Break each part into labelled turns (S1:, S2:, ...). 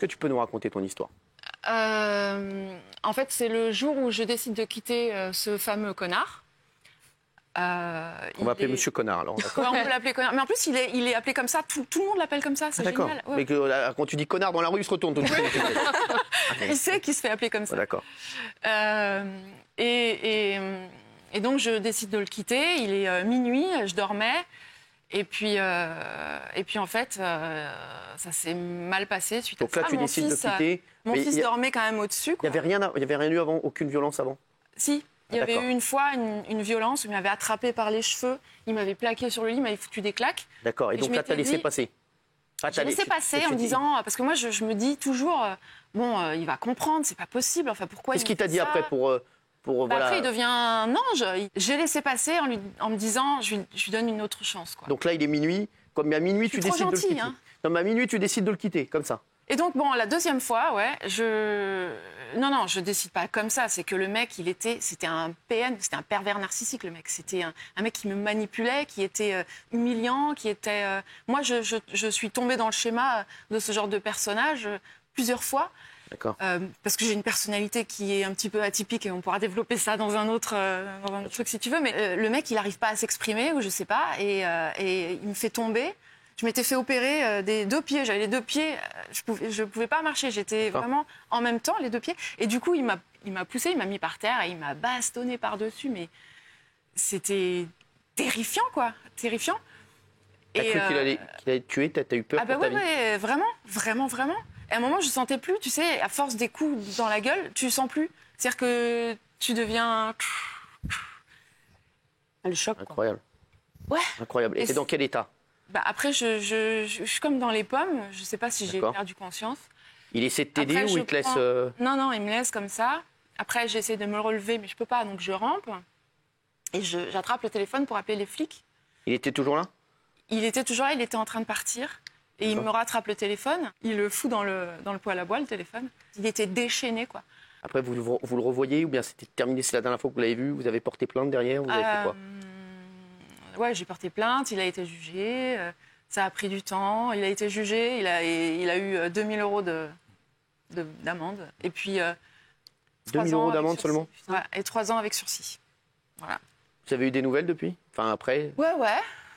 S1: que tu peux nous raconter ton histoire?
S2: En fait, c'est le jour où je décide de quitter ce fameux connard.
S1: On va appeler Monsieur Connard, alors.
S2: Ouais, on peut l'appeler connard. Mais en plus, il est appelé comme ça. Tout le monde l'appelle comme ça. C'est
S1: D'accord.
S2: génial. Ouais.
S1: Mais quand tu dis connard dans la rue, il se retourne tout de suite.
S2: Il sait qu'il se fait appeler comme ça.
S1: D'accord.
S2: Et donc, je décide de le quitter. Il est minuit, je dormais. Et puis en fait, ça s'est mal passé suite à ça.
S1: Donc là, tu décides de quitter.
S2: Mon fils dormait quand même au-dessus.
S1: Il n'y avait rien eu avant, aucune violence avant?
S2: Si. Il y avait eu une fois une violence où il m'avait attrapé par les cheveux, il m'avait plaqué sur le lit, il m'avait foutu des claques.
S1: D'accord, et donc là, tu as laissé passer?
S2: J'ai laissé passer en me disant, parce que moi je me dis toujours, il va comprendre, c'est pas possible, enfin pourquoi
S1: Qu'est-ce qu'il t'a dit après pour voilà...
S2: Après, il devient un ange. J'ai laissé passer en me disant, je lui donne une autre chance. Quoi.
S1: Donc là, il est minuit, mais à minuit, tu décides de le quitter.
S2: Hein.
S1: Non, mais à minuit, tu décides de le quitter, comme ça.
S2: Et donc, la deuxième fois, Non, je décide pas comme ça. C'est que le mec, c'était un PN, c'était un pervers narcissique, le mec. C'était un mec qui me manipulait, qui était humiliant, qui était... Moi, je suis tombée dans le schéma de ce genre de personnage plusieurs fois.
S1: D'accord.
S2: Parce que j'ai une personnalité qui est un petit peu atypique et on pourra développer ça dans un autre truc si tu veux. Mais le mec, il n'arrive pas à s'exprimer ou je sais pas. Et il me fait tomber. Je m'étais fait opérer des 2 pieds. J'avais les 2 pieds. Je pouvais pas marcher. J'étais vraiment en même temps, les 2 pieds. Et du coup, il m'a poussé, il m'a mis par terre et il m'a bastonné par-dessus. Mais c'était terrifiant, quoi. Terrifiant.
S1: T'as cru qu'il allait te tuer? T'as eu peur pour ta vie?
S2: Ouais, vraiment. Et à un moment, je sentais plus, tu sais, à force des coups dans la gueule, tu sens plus. C'est-à-dire que tu deviens... Le choc,
S1: incroyable.
S2: Quoi. Ouais.
S1: Incroyable. Et t'es dans quel état?
S2: Après, je suis comme dans les pommes. Je sais pas si j'ai perdu conscience.
S1: Il essaie de t'aider ou il te laisse...
S2: Non, il me laisse comme ça. Après, j'essaie de me relever, mais je peux pas, donc je rampe. Et j'attrape le téléphone pour appeler les flics.
S1: Il était toujours là?
S2: Il était toujours là, il était en train de partir. Et il me rattrape le téléphone, il le fout dans le poêle à bois, le téléphone. Il était déchaîné, quoi.
S1: Après, vous le revoyez ou bien c'était terminé, c'est la dernière fois que vous l'avez vu? Vous avez porté plainte derrière? Vous avez fait quoi?
S2: Ouais, j'ai porté plainte, il a été jugé, ça a pris du temps. Il a été jugé, il a eu 2000 € d'amende. Et puis...
S1: 2000 € d'amende seulement?
S2: Ouais, et 3 ans avec sursis. Voilà.
S1: Vous avez eu des nouvelles depuis? Enfin, après?
S2: Ouais.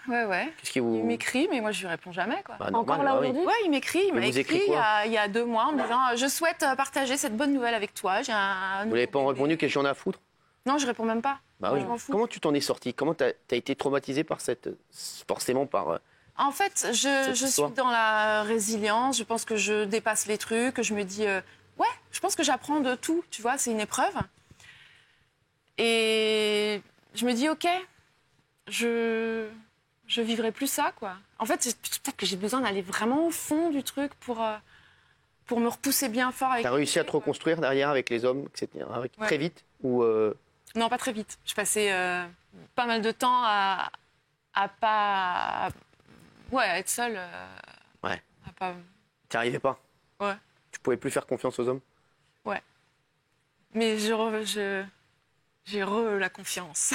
S1: Qu'est-ce qui vous...
S2: Il m'écrit, mais moi je lui réponds jamais, quoi.
S1: Encore là aujourd'hui?
S2: Ouais, il m'écrit. Il m'a écrit il y a 2 mois en me disant je souhaite partager cette bonne nouvelle avec toi. Vous
S1: n'avez pas répondu? Qu'est-ce que j'en ai à foutre?
S2: Non, je réponds même pas.
S1: Oui. Comment tu t'en es sorti? Comment t'as été traumatisée par forcément par...
S2: En fait, je suis dans la résilience. Je pense que je dépasse les trucs. Que je me dis je pense que j'apprends de tout. Tu vois, c'est une épreuve. Et je me dis ok, je vivrai plus ça, quoi. En fait, peut-être que j'ai besoin d'aller vraiment au fond du truc pour me repousser bien fort. T'as
S1: réussi à te reconstruire derrière avec les hommes, etc. Très vite ou
S2: Non, pas très vite. Je passais pas mal de temps à être seule.
S1: Ouais. T'y arrivais pas?
S2: Ouais.
S1: Tu pouvais plus faire confiance aux hommes?
S2: Ouais. Mais j'ai la confiance.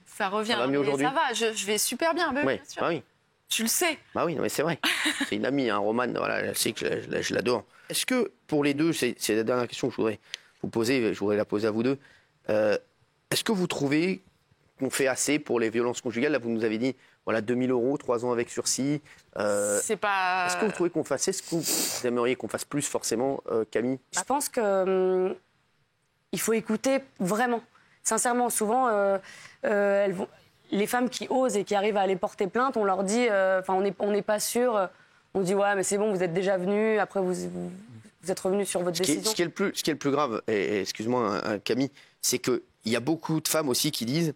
S2: Ça revient.
S1: Ça va mieux aujourd'hui?
S2: Ça va, je vais super bien.
S1: Oui.
S2: Bien sûr.
S1: Bah oui.
S2: Tu le sais.
S1: Bah oui, non, mais c'est vrai. C'est une amie, Romane, voilà, elle sait que je l'adore. Est-ce que pour les deux, c'est la dernière question que je voudrais vous poser, je voudrais la poser à vous deux. Est-ce que vous trouvez qu'on fait assez pour les violences conjugales? Là, vous nous avez dit, 2000 €, 3 ans avec sursis.
S2: C'est pas...
S1: Est-ce que vous trouvez qu'on fasse... Est-ce que vous aimeriez qu'on fasse plus, forcément, Camille?
S3: Je pense que il faut écouter vraiment. Sincèrement, souvent, les femmes qui osent et qui arrivent à aller porter plainte, on leur dit, on n'est pas sûr. On dit, ouais, mais c'est bon, vous êtes déjà venus, après vous êtes revenus sur votre décision.
S1: Ce qui est le plus grave, et excuse-moi, Camille, c'est qu'il y a beaucoup de femmes aussi qui disent,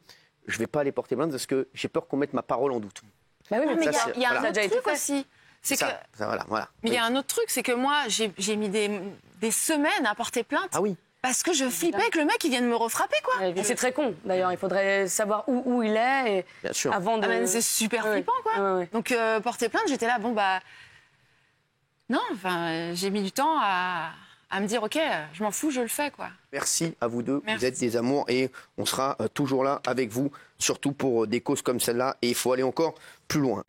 S1: je ne vais pas aller porter plainte parce que j'ai peur qu'on mette ma parole en doute.
S3: Bah oui,
S2: mais il y a un autre truc aussi.
S1: Voilà.
S2: Mais il y a un autre truc, c'est que moi, j'ai mis des semaines à porter plainte.
S1: Ah oui.
S2: Parce que je flippais que le mec, il vienne me refrapper, quoi.
S3: Et c'est très con, d'ailleurs. Il faudrait savoir où il est et
S1: bien sûr.
S3: avant de...
S2: mais c'est super flippant, quoi.
S3: Ouais.
S2: Donc, porter plainte, j'étais là, non, j'ai mis du temps à me dire, ok, je m'en fous, je le fais, quoi.
S1: Merci à vous deux.
S2: Merci.
S1: Vous êtes des amours et on sera toujours là avec vous, surtout pour des causes comme celle-là. Et il faut aller encore plus loin.